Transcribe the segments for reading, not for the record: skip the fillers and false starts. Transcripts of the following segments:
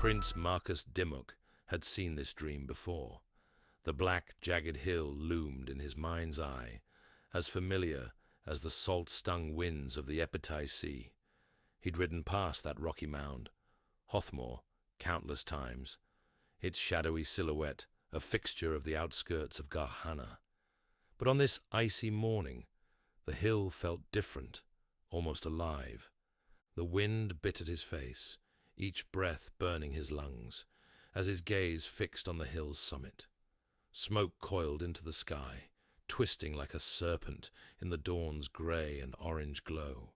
Prince Marcus Dimmock had seen this dream before. The black, jagged hill loomed in his mind's eye, as familiar as the salt-stung winds of the Epitei Sea. He'd ridden past that rocky mound, Hothmore, countless times, its shadowy silhouette a fixture of the outskirts of Garhana. But on this icy morning, the hill felt different, almost alive. The wind bit at his face, each breath burning his lungs, as his gaze fixed on the hill's summit. Smoke coiled into the sky, twisting like a serpent in the dawn's grey and orange glow.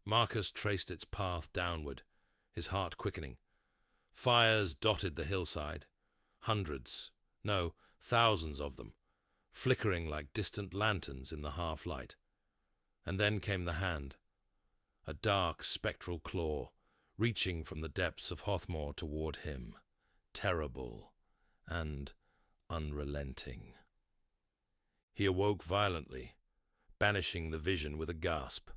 Marcus traced its path downward, his heart quickening. Fires dotted the hillside, hundreds, no, thousands of them, flickering like distant lanterns in the half-light. And then came the hand, a dark, spectral claw, reaching from the depths of Hothmore toward him, terrible and unrelenting. He awoke violently, banishing the vision with a gasp.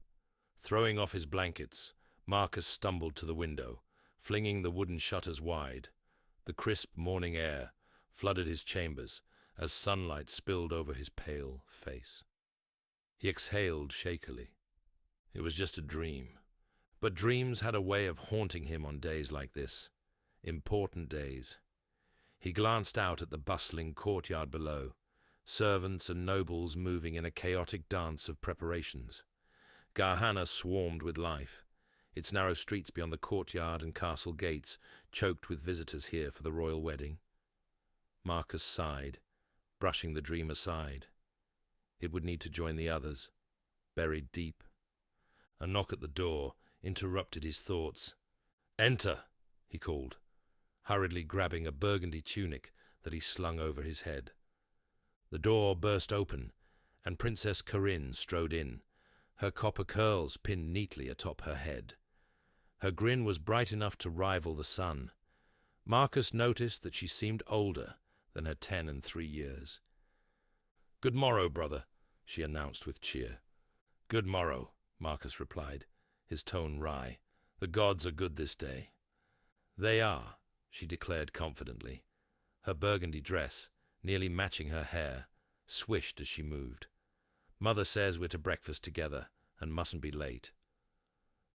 Throwing off his blankets, Marcus stumbled to the window, flinging the wooden shutters wide. The crisp morning air flooded his chambers as sunlight spilled over his pale face. He exhaled shakily. It was just a dream. But dreams had a way of haunting him on days like this, important days. He glanced out at the bustling courtyard below, servants and nobles moving in a chaotic dance of preparations. Garhana swarmed with life, its narrow streets beyond the courtyard and castle gates choked with visitors here for the royal wedding. Marcus sighed, brushing the dream aside. It would need to join the others, buried deep. A knock at the door interrupted his thoughts. "Enter," he called, hurriedly grabbing a burgundy tunic that he slung over his head. The door burst open, and Princess Corinne strode in, her copper curls pinned neatly atop her head. Her grin was bright enough to rival the sun. Marcus noticed that she seemed older than her 10 and 3 years. "Good morrow, brother," she announced with cheer. "Good morrow," Marcus replied, his tone wry. "The gods are good this day." "They are," she declared confidently. Her burgundy dress, nearly matching her hair, swished as she moved. "Mother says we're to breakfast together and mustn't be late."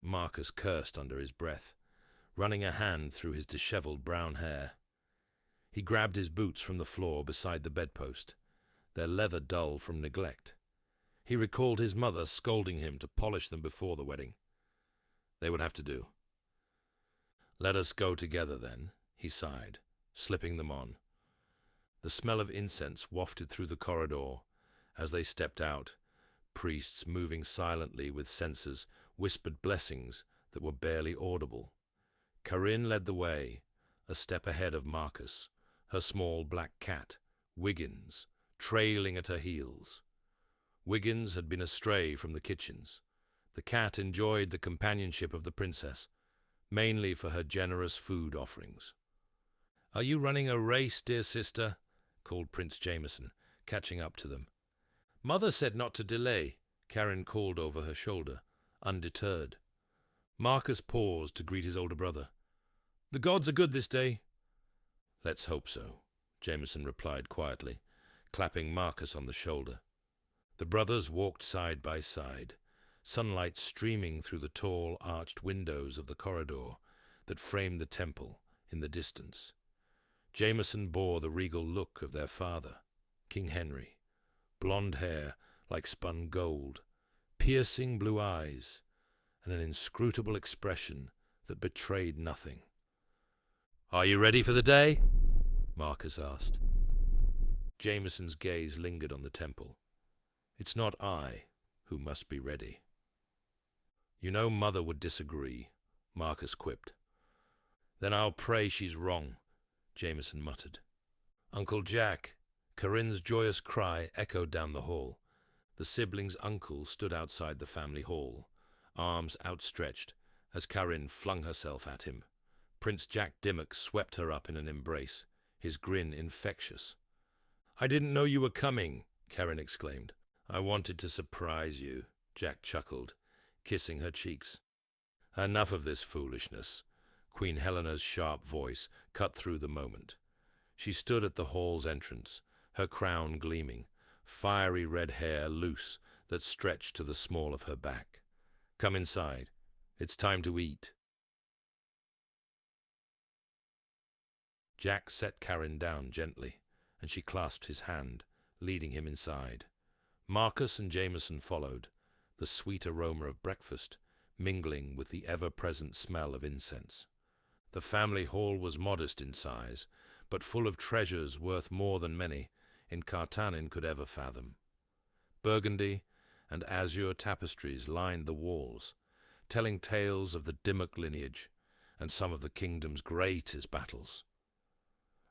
Marcus cursed under his breath, running a hand through his disheveled brown hair. He grabbed his boots from the floor beside the bedpost, their leather dull from neglect. He recalled his mother scolding him to polish them before the wedding. They would have to do. "Let us go together, then," he sighed, slipping them on. The smell of incense wafted through the corridor as they stepped out. Priests moving silently with censers whispered blessings that were barely audible. Corinne led the way, a step ahead of Marcus, her small black cat, Wiggins, trailing at her heels. Wiggins had been astray from the kitchens. The cat enjoyed the companionship of the princess, mainly for her generous food offerings. "Are you running a race, dear sister?" called Prince Jamison, catching up to them. "Mother said not to delay," Karen called over her shoulder, undeterred. Marcus paused to greet his older brother. "The gods are good this day." "Let's hope so," Jamison replied quietly, clapping Marcus on the shoulder. The brothers walked side by side, sunlight streaming through the tall, arched windows of the corridor that framed the temple in the distance. Jamison bore the regal look of their father, King Henry, blonde hair like spun gold, piercing blue eyes, and an inscrutable expression that betrayed nothing. "Are you ready for the day?" Marcus asked. Jamison's gaze lingered on the temple. "It's not I who must be ready." "You know Mother would disagree," Marcus quipped. "Then I'll pray she's wrong," Jamison muttered. "Uncle Jack!" Corinne's joyous cry echoed down the hall. The siblings' uncle stood outside the family hall, arms outstretched, as Corinne flung herself at him. Prince Jack Dimmock swept her up in an embrace, his grin infectious. "I didn't know you were coming," Corinne exclaimed. "I wanted to surprise you," Jack chuckled, kissing her cheeks. "Enough of this foolishness," Queen Helena's sharp voice cut through the moment. She stood at the hall's entrance, her crown gleaming, fiery red hair loose that stretched to the small of her back. "Come inside. It's time to eat." Jack set Karin down gently, and she clasped his hand, leading him inside. Marcus and Jamison followed, the sweet aroma of breakfast mingling with the ever-present smell of incense. The family hall was modest in size, but full of treasures worth more than many in Cartanin could ever fathom. Burgundy and azure tapestries lined the walls, telling tales of the Dimmock lineage and some of the kingdom's greatest battles.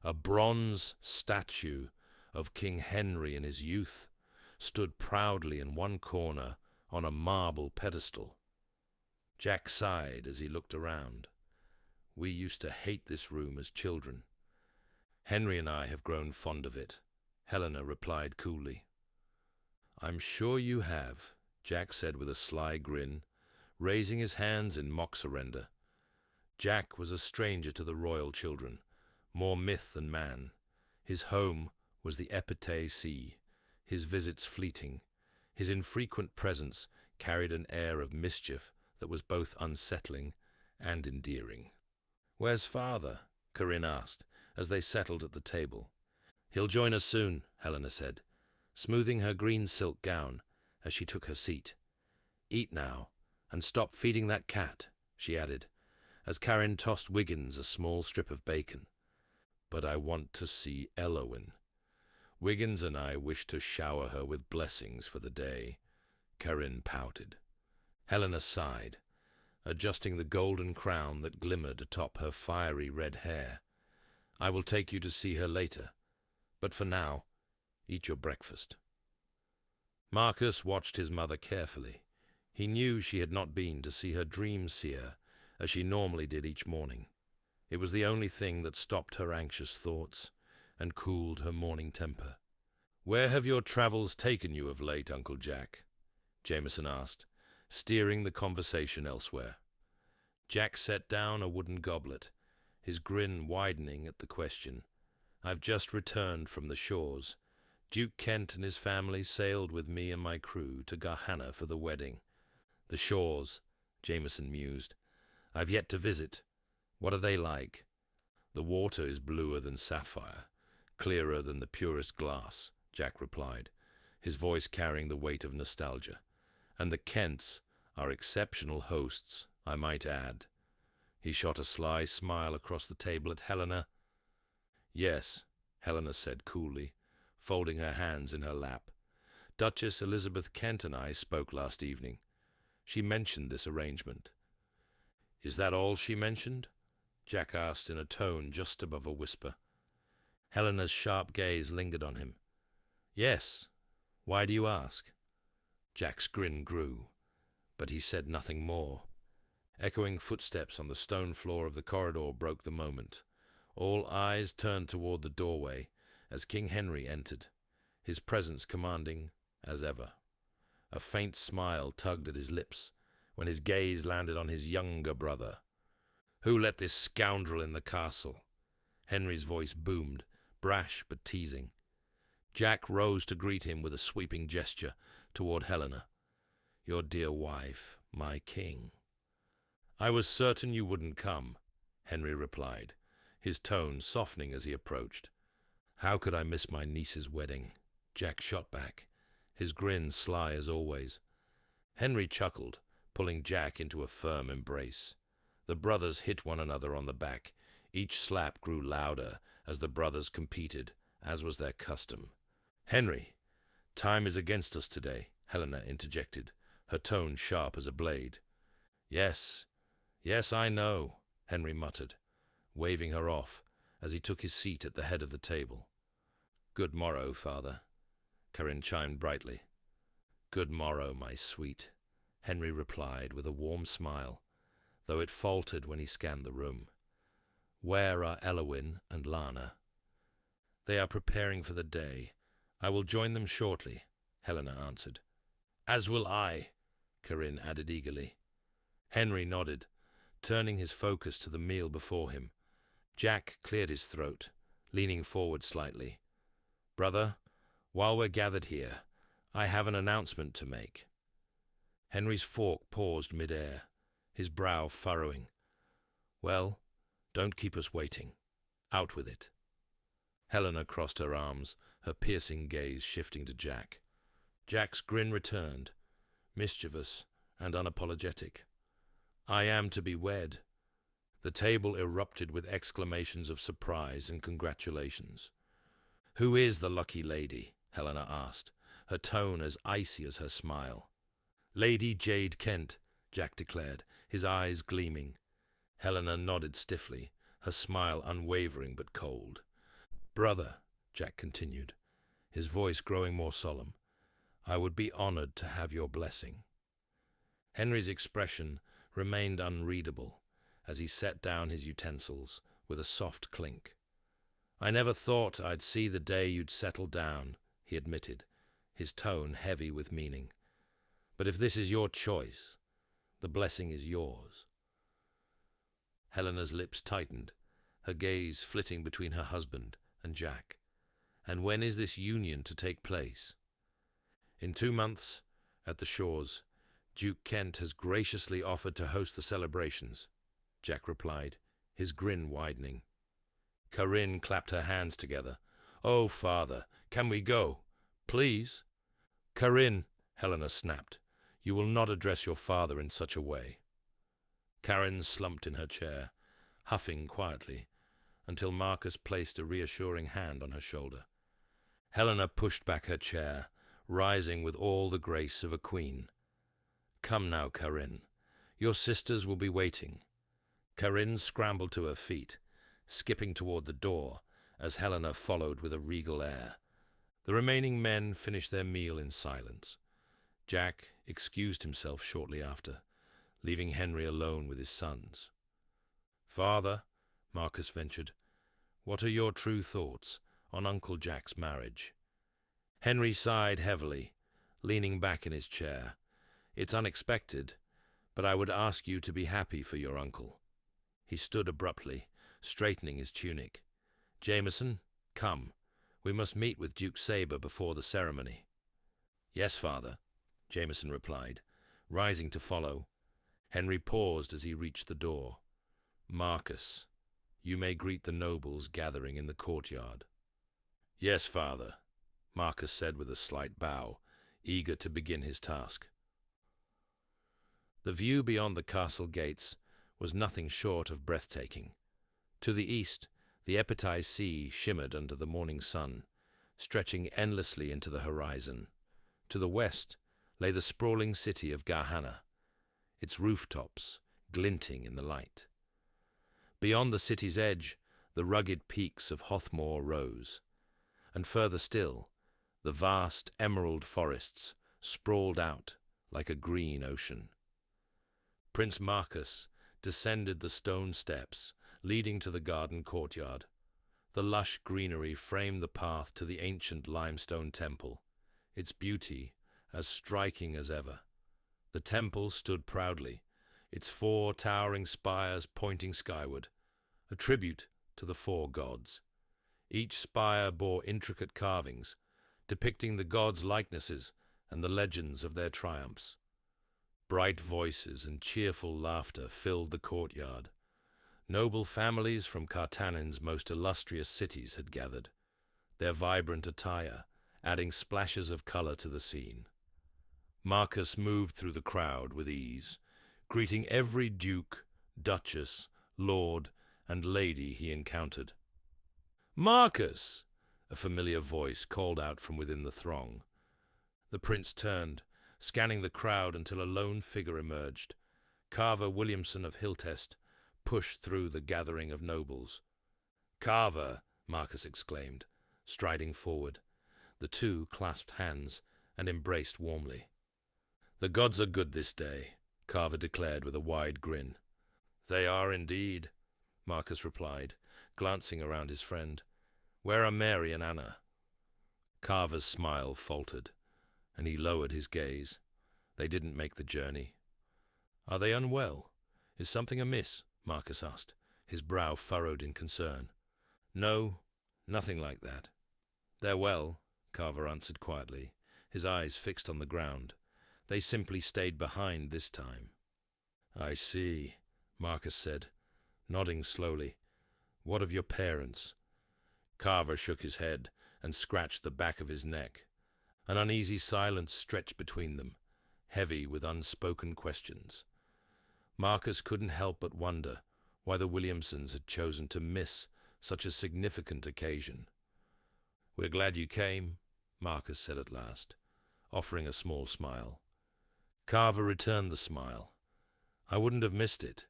A bronze statue of King Henry in his youth stood proudly in one corner on a marble pedestal. Jack sighed as he looked around. "We used to hate this room as children. Henry and I have grown fond of it," Helena replied coolly. "I'm sure you have," Jack said with a sly grin, raising his hands in mock surrender. Jack was a stranger to the royal children, more myth than man. His home was the Epitay Sea, his visits fleeting. His infrequent presence carried an air of mischief that was both unsettling and endearing. "Where's father?" Karin asked, as they settled at the table. "He'll join us soon," Helena said, smoothing her green silk gown as she took her seat. "Eat now, and stop feeding that cat," she added, as Karin tossed Wiggins a small strip of bacon. "But I want to see Elowen. Wiggins and I wish to shower her with blessings for the day." Karin pouted. Helena sighed, adjusting the golden crown that glimmered atop her fiery red hair. "I will take you to see her later, but for now, eat your breakfast." Marcus watched his mother carefully. He knew she had not been to see her dream seer, as she normally did each morning. It was the only thing that stopped her anxious thoughts and cooled her morning temper. "Where have your travels taken you of late, Uncle Jack?" Jamison asked, steering the conversation elsewhere. Jack set down a wooden goblet, his grin widening at the question. "I've just returned from the shores. Duke Kent and his family sailed with me and my crew to Garhanna for the wedding." "The shores," Jamison mused. "I've yet to visit. What are they like?" "The water is bluer than sapphire, clearer than the purest glass," Jack replied, his voice carrying the weight of nostalgia. "And the Kents are exceptional hosts, I might add." He shot a sly smile across the table at Helena. "Yes," Helena said coolly, folding her hands in her lap. "Duchess Elizabeth Kent and I spoke last evening. She mentioned this arrangement." "Is that all she mentioned?" Jack asked in a tone just above a whisper. Helena's sharp gaze lingered on him. "Yes. Why do you ask?" Jack's grin grew, but he said nothing more. Echoing footsteps on the stone floor of the corridor broke the moment. All eyes turned toward the doorway as King Henry entered, his presence commanding as ever. A faint smile tugged at his lips when his gaze landed on his younger brother. "Who let this scoundrel in the castle?" Henry's voice boomed, brash but teasing. Jack rose to greet him with a sweeping gesture toward Helena. "Your dear wife, my king." "I was certain you wouldn't come," Henry replied, his tone softening as he approached. "How could I miss my niece's wedding?" Jack shot back, his grin sly as always. Henry chuckled, pulling Jack into a firm embrace. The brothers hit one another on the back. Each slap grew louder as the brothers competed, as was their custom. "Henry, time is against us today," Helena interjected, her tone sharp as a blade. Yes, I know," Henry muttered, waving her off as he took his seat at the head of the table. "Good morrow, father," Karin chimed brightly. "Good morrow, my sweet," Henry replied with a warm smile, though it faltered when he scanned the room. "Where are Elowen and Lana?" "They are preparing for the day. I will join them shortly," Helena answered. "As will I," Karin added eagerly. Henry nodded, turning his focus to the meal before him. Jack cleared his throat, leaning forward slightly. "Brother, while we're gathered here, I have an announcement to make." Henry's fork paused mid-air, his brow furrowing. "Well, don't keep us waiting. Out with it." Helena crossed her arms, her piercing gaze shifting to Jack. Jack's grin returned, mischievous and unapologetic. "I am to be wed." The table erupted with exclamations of surprise and congratulations. "Who is the lucky lady?" Helena asked, her tone as icy as her smile. "Lady Jade Kent," Jack declared, his eyes gleaming. Helena nodded stiffly, her smile unwavering but cold. "Brother," Jack continued, his voice growing more solemn, "I would be honored to have your blessing." Henry's expression remained unreadable as he set down his utensils with a soft clink. "I never thought I'd see the day you'd settle down," he admitted, his tone heavy with meaning. "But if this is your choice, the blessing is yours." Helena's lips tightened, her gaze flitting between her husband and Jack. "And when is this union to take place?" "In 2 months, at the shores. Duke Kent has graciously offered to host the celebrations," Jack replied, his grin widening. Corinne clapped her hands together. "Oh, father, can we go? Please?" "Corinne," Helena snapped, "you will not address your father in such a way." Karen slumped in her chair, huffing quietly, until Marcus placed a reassuring hand on her shoulder. Helena pushed back her chair, rising with all the grace of a queen. "Come now, Corinne. Your sisters will be waiting." Corinne scrambled to her feet, skipping toward the door as Helena followed with a regal air. The remaining men finished their meal in silence. Jack excused himself shortly after, leaving Henry alone with his sons. "Father," Marcus ventured, "what are your true thoughts on Uncle Jack's marriage?" Henry sighed heavily, leaning back in his chair. "It's unexpected, but I would ask you to be happy for your uncle." He stood abruptly, straightening his tunic. "Jamison, come. We must meet with Duke Saber before the ceremony." "Yes, father," Jamison replied, rising to follow. Henry paused as he reached the door. "Marcus, you may greet the nobles gathering in the courtyard." "Yes, father," Marcus said with a slight bow, eager to begin his task. The view beyond the castle gates was nothing short of breathtaking. To the east, the Epitei Sea shimmered under the morning sun, stretching endlessly into the horizon. To the west lay the sprawling city of Garhana, its rooftops glinting in the light. Beyond the city's edge, the rugged peaks of Hothmore rose, and further still, the vast emerald forests sprawled out like a green ocean. Prince Marcus descended the stone steps leading to the garden courtyard. The lush greenery framed the path to the ancient limestone temple, its beauty as striking as ever. The temple stood proudly, its 4 towering spires pointing skyward, a tribute to the 4 gods. Each spire bore intricate carvings, depicting the gods' likenesses and the legends of their triumphs. Bright voices and cheerful laughter filled the courtyard. Noble families from Cartanin's most illustrious cities had gathered, their vibrant attire adding splashes of color to the scene. Marcus moved through the crowd with ease, greeting every duke, duchess, lord, and lady he encountered. "Marcus!" a familiar voice called out from within the throng. The prince turned, scanning the crowd until a lone figure emerged. Carver Williamson of Hiltest pushed through the gathering of nobles. "Carver!" Marcus exclaimed, striding forward. The two clasped hands and embraced warmly. "The gods are good this day," Carver declared with a wide grin. "They are indeed," Marcus replied, glancing around his friend. "Where are Mary and Anna?" Carver's smile faltered, and he lowered his gaze. "They didn't make the journey." "Are they unwell?" Is something amiss? Marcus asked, his brow furrowed in concern. No, nothing like that. They're well, Carver answered quietly, his eyes fixed on the ground. They simply stayed behind this time. I see, Marcus said, nodding slowly. What of your parents? Carver shook his head and scratched the back of his neck. An uneasy silence stretched between them, heavy with unspoken questions. Marcus couldn't help but wonder why the Williamsons had chosen to miss such a significant occasion. We're glad you came, Marcus said at last, offering a small smile. Carver returned the smile. I wouldn't have missed it.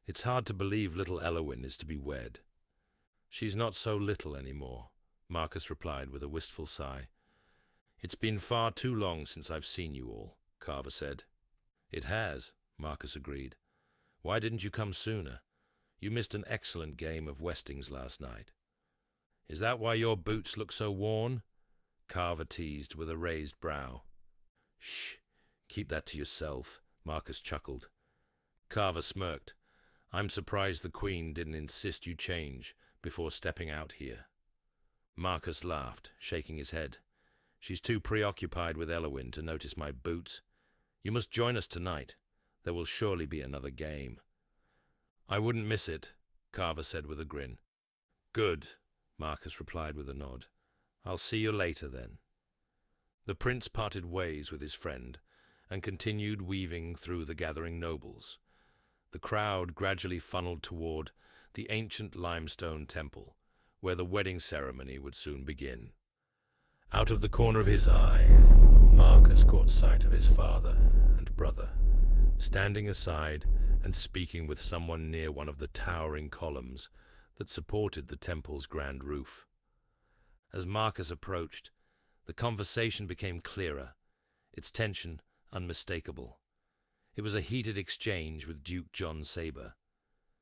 It's hard to believe little Elowyn is to be wed. She's not so little anymore, Marcus replied with a wistful sigh. It's been far too long since I've seen you all, Carver said. It has, Marcus agreed. Why didn't you come sooner? You missed an excellent game of Westings last night. Is that why your boots look so worn? Carver teased with a raised brow. Shh, keep that to yourself, Marcus chuckled. Carver smirked. I'm surprised the Queen didn't insist you change before stepping out here. Marcus laughed, shaking his head. She's too preoccupied with Elowyn to notice my boots. You must join us tonight. There will surely be another game. I wouldn't miss it, Carver said with a grin. Good, Marcus replied with a nod. I'll see you later then. The prince parted ways with his friend and continued weaving through the gathering nobles. The crowd gradually funneled toward the ancient limestone temple, where the wedding ceremony would soon begin. Out of the corner of his eye, Marcus caught sight of his father and brother, standing aside and speaking with someone near one of the towering columns that supported the temple's grand roof. As Marcus approached, the conversation became clearer, its tension unmistakable. It was a heated exchange with Duke John Sabre.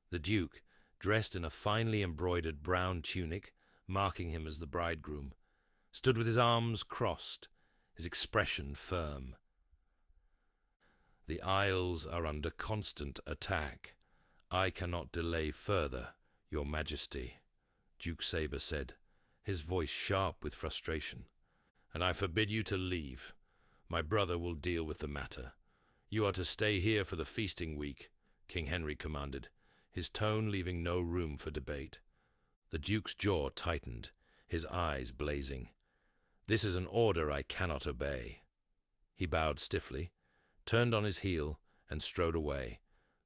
The Duke, dressed in a finely embroidered brown tunic, marking him as the bridegroom, stood with his arms crossed, his expression firm. The Isles are under constant attack. I cannot delay further, Your Majesty, Duke Sabre said, his voice sharp with frustration. And I forbid you to leave. My brother will deal with the matter. You are to stay here for the feasting week, King Henry commanded, his tone leaving no room for debate. The Duke's jaw tightened, his eyes blazing. This is an order I cannot obey. He bowed stiffly, turned on his heel, and strode away,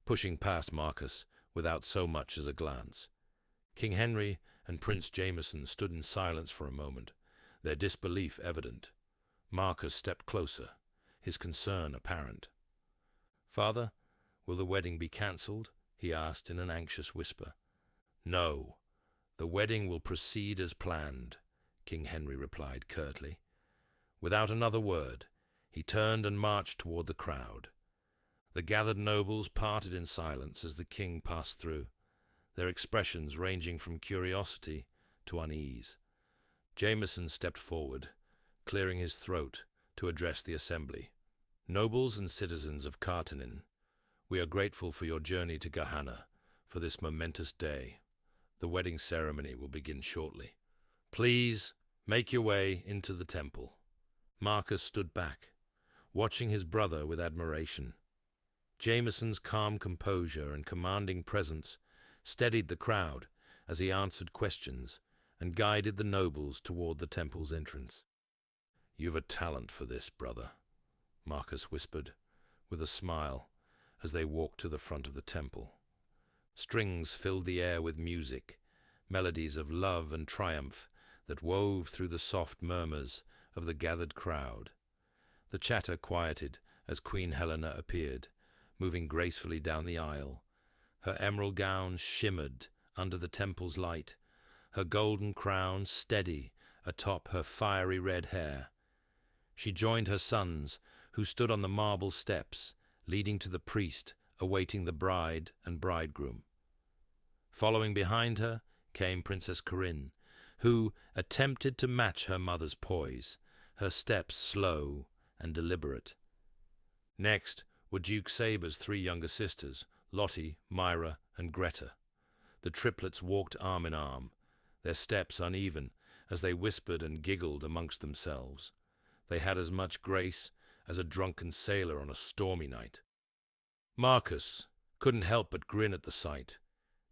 pushing past Marcus without so much as a glance. King Henry and Prince Jamison stood in silence for a moment, their disbelief evident. Marcus stepped closer, his concern apparent. Father, will the wedding be cancelled? He asked in an anxious whisper. No, the wedding will proceed as planned, King Henry replied curtly. Without another word, he turned and marched toward the crowd. The gathered nobles parted in silence as the king passed through, their expressions ranging from curiosity to unease. Jamison stepped forward, clearing his throat to address the assembly. Nobles and citizens of Cartanin, we are grateful for your journey to Gehenna for this momentous day. The wedding ceremony will begin shortly. Please make your way into the temple. Marcus stood back, watching his brother with admiration. Jamison's calm composure and commanding presence steadied the crowd as he answered questions and guided the nobles toward the temple's entrance. You've a talent for this, brother, Marcus whispered, with a smile, as they walked to the front of the temple. Strings filled the air with music, melodies of love and triumph that wove through the soft murmurs of the gathered crowd. The chatter quieted as Queen Helena appeared, moving gracefully down the aisle. Her emerald gown shimmered under the temple's light, her golden crown steady atop her fiery red hair. She joined her sons, who stood on the marble steps, leading to the priest awaiting the bride and bridegroom. Following behind her came Princess Corinne, who attempted to match her mother's poise, her steps slow and deliberate. Next were Duke Sabre's three younger sisters, Lottie, Myra, and Greta. The triplets walked arm in arm, their steps uneven as they whispered and giggled amongst themselves. They had as much grace as a drunken sailor on a stormy night. Marcus couldn't help but grin at the sight.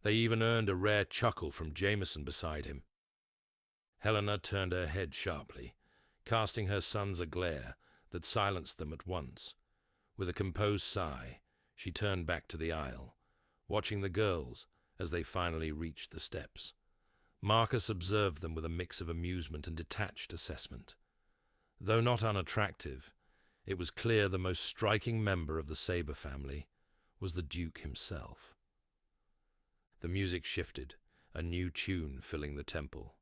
They even earned a rare chuckle from Jamison beside him. Helena turned her head sharply, casting her sons a glare that silenced them at once. With a composed sigh, she turned back to the aisle, watching the girls as they finally reached the steps. Marcus observed them with a mix of amusement and detached assessment. Though not unattractive, it was clear the most striking member of the Saber family was the Duke himself. The music shifted, a new tune filling the temple.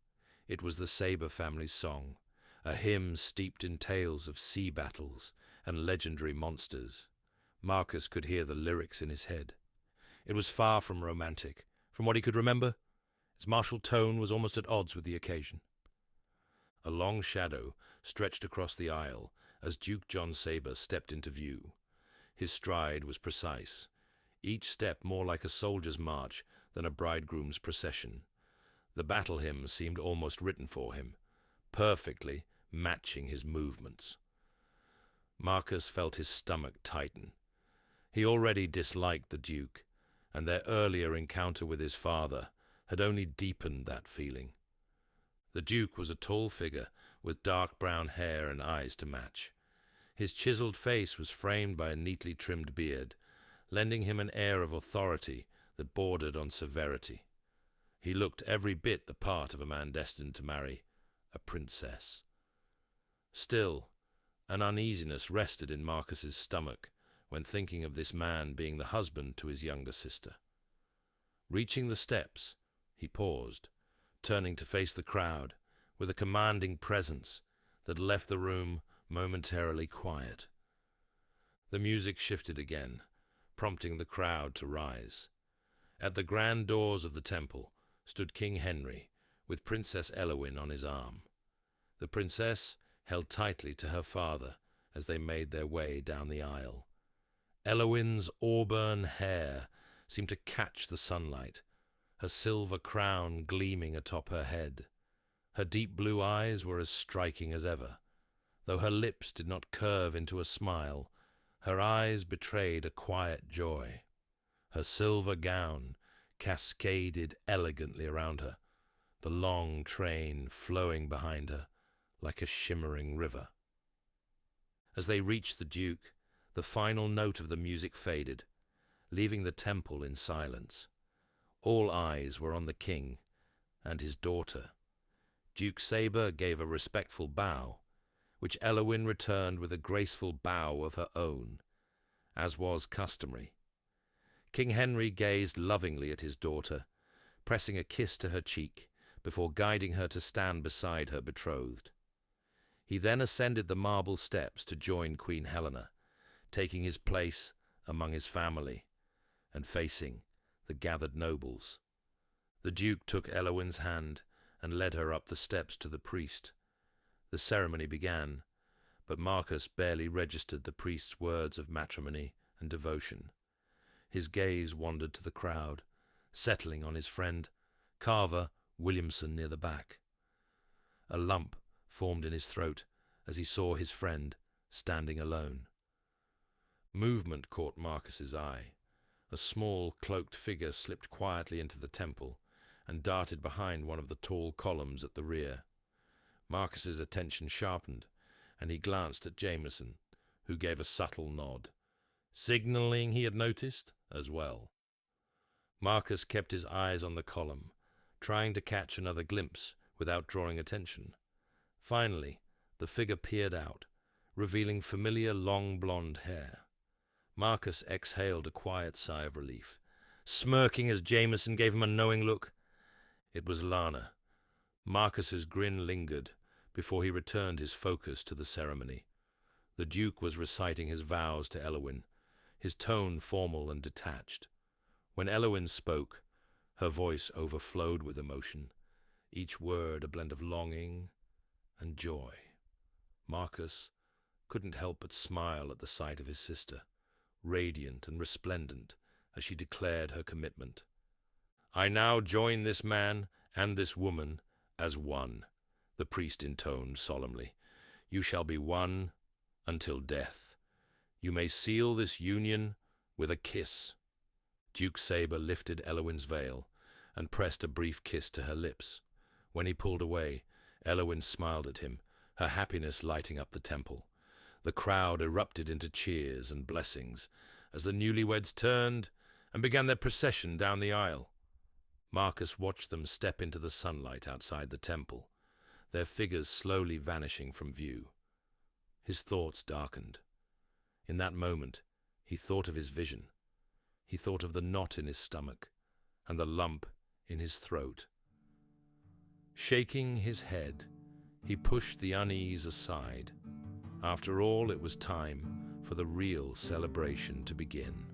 It was the Saber family's song, a hymn steeped in tales of sea battles and legendary monsters. Marcus could hear the lyrics in his head. It was far from romantic. From what he could remember, its martial tone was almost at odds with the occasion. A long shadow stretched across the aisle as Duke John Saber stepped into view. His stride was precise, each step more like a soldier's march than a bridegroom's procession. The battle hymn seemed almost written for him, perfectly matching his movements. Marcus felt his stomach tighten. He already disliked the Duke, and their earlier encounter with his father had only deepened that feeling. The Duke was a tall figure with dark brown hair and eyes to match. His chiseled face was framed by a neatly trimmed beard, lending him an air of authority that bordered on severity. He looked every bit the part of a man destined to marry a princess. Still, an uneasiness rested in Marcus's stomach when thinking of this man being the husband to his younger sister. Reaching the steps, he paused, turning to face the crowd with a commanding presence that left the room momentarily quiet. The music shifted again, prompting the crowd to rise. At the grand doors of the temple stood King Henry, with Princess Elowin on his arm. The princess held tightly to her father as they made their way down the aisle. Elowin's auburn hair seemed to catch the sunlight, her silver crown gleaming atop her head. Her deep blue eyes were as striking as ever. Though her lips did not curve into a smile, her eyes betrayed a quiet joy. Her silver gown cascaded elegantly around her, the long train flowing behind her like a shimmering river. As they reached the Duke, the final note of the music faded, leaving the temple in silence. All eyes were on the king and his daughter. Duke Saber gave a respectful bow, which Elowin returned with a graceful bow of her own, as was customary. King Henry gazed lovingly at his daughter, pressing a kiss to her cheek before guiding her to stand beside her betrothed. He then ascended the marble steps to join Queen Helena, taking his place among his family and facing the gathered nobles. The Duke took Elowin's hand and led her up the steps to the priest. The ceremony began, but Marcus barely registered the priest's words of matrimony and devotion. His gaze wandered to the crowd, settling on his friend, Carver Williamson, near the back. A lump formed in his throat as he saw his friend standing alone. Movement caught Marcus's eye. A small, cloaked figure slipped quietly into the temple and darted behind one of the tall columns at the rear. Marcus's attention sharpened, and he glanced at Jamison, who gave a subtle nod, signaling he had noticed as well. Marcus kept his eyes on the column, trying to catch another glimpse without drawing attention. Finally, the figure peered out, revealing familiar long blonde hair. Marcus exhaled a quiet sigh of relief, smirking as Jamison gave him a knowing look. It was Lana. Marcus's grin lingered before he returned his focus to the ceremony. The Duke was reciting his vows to Elowin, his tone formal and detached. When Elowin spoke, her voice overflowed with emotion, each word a blend of longing and joy. Marcus couldn't help but smile at the sight of his sister, radiant and resplendent as she declared her commitment. "I now join this man and this woman as one," the priest intoned solemnly. "You shall be one until death. You may seal this union with a kiss." Duke Saber lifted Elowin's veil and pressed a brief kiss to her lips. When he pulled away, Elowin smiled at him, her happiness lighting up the temple. The crowd erupted into cheers and blessings as the newlyweds turned and began their procession down the aisle. Marcus watched them step into the sunlight outside the temple, their figures slowly vanishing from view. His thoughts darkened. In that moment, he thought of his vision. He thought of the knot in his stomach and the lump in his throat. Shaking his head, he pushed the unease aside. After all, it was time for the real celebration to begin.